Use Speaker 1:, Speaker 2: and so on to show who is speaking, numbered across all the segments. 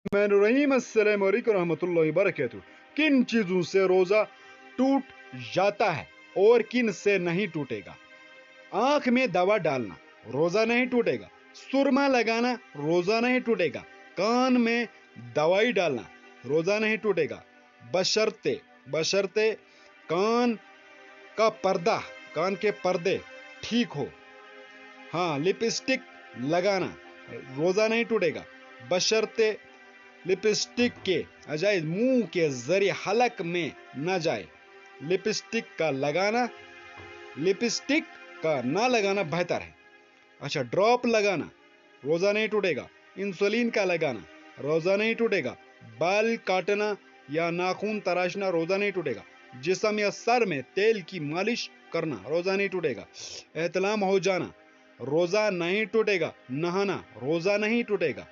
Speaker 1: रहीम अस्सलाम वालेकुम रहमतुल्लाहि वबरकातुहू। किन चीजों से रोजा टूट जाता है और किन से नहीं टूटेगा? आंख में दवा डालना रोजा नहीं टूटेगा। सुरमा लगाना रोजा नहीं टूटेगा। कान में दवाई डालना रोजा नहीं टूटेगा। बशर्ते बशर्ते कान का पर्दा कान के पर्दे ठीक हो। हाँ, लिपस्टिक लगाना रोजा नहीं टूटेगा बशर्ते लिपस्टिक के अजाइज मुंह के जरिए हलक में न जाए। लिपस्टिक का ना लगाना बेहतर है। अच्छा, ड्रॉप लगाना रोजा नहीं टूटेगा। इंसुलिन का लगाना रोजा नहीं टूटेगा। बाल काटना या नाखून तराशना रोजा नहीं टूटेगा। जिस्म या सर में तेल की मालिश करना रोजा नहीं टूटेगा। एहतलाम हो जाना रोजा नहीं टूटेगा। नहाना रोजा नहीं टूटेगा।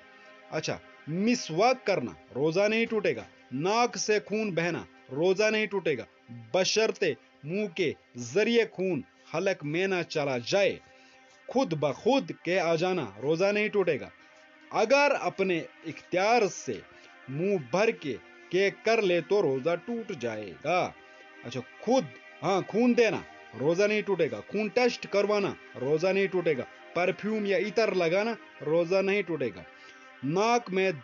Speaker 1: अच्छा, मिसवाक करना रोजा नहीं टूटेगा। नाक से खून बहना रोजा नहीं टूटेगा बशर्ते मुंह के जरिए खून हलक में ना चला जाए। खुद ब खुद के आ जाना रोजा नहीं टूटेगा। अगर अपने इख्तियार से मुंह भर के कर ले तो रोजा टूट जाएगा। अच्छा, खून देना रोजा नहीं टूटेगा। खून टेस्ट करवाना रोजा नहीं टूटेगा। परफ्यूम या इतर लगाना रोजा नहीं टूटेगा। नाक में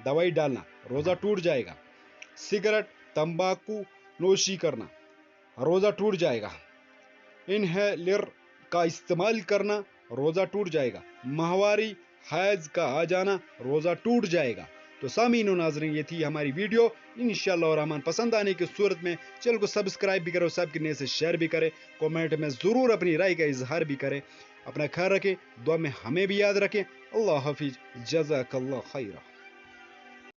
Speaker 1: दवाई डालना रोजा टूट जाएगा। सिगरेट तंबाकू नोशी करना रोजा टूट जाएगा। इनहेलर का इस्तेमाल करना रोजा टूट जाएगा। माहवारी हैज का आ जाना रोजा टूट जाएगा। तो सामीन और नाज़रीन, ये थी हमारी वीडियो। इंशाअल्लाह रहमान पसंद आने की सूरत में चैनल को सब्सक्राइब भी करो, सब करने से शेयर भी करें, कमेंट में ज़रूर अपनी राय का इजहार भी करें। अपना ख्याल रखें, दुआ में हमें भी याद रखें। अल्लाह हाफिज, जज़ाकल्लाह खैरा।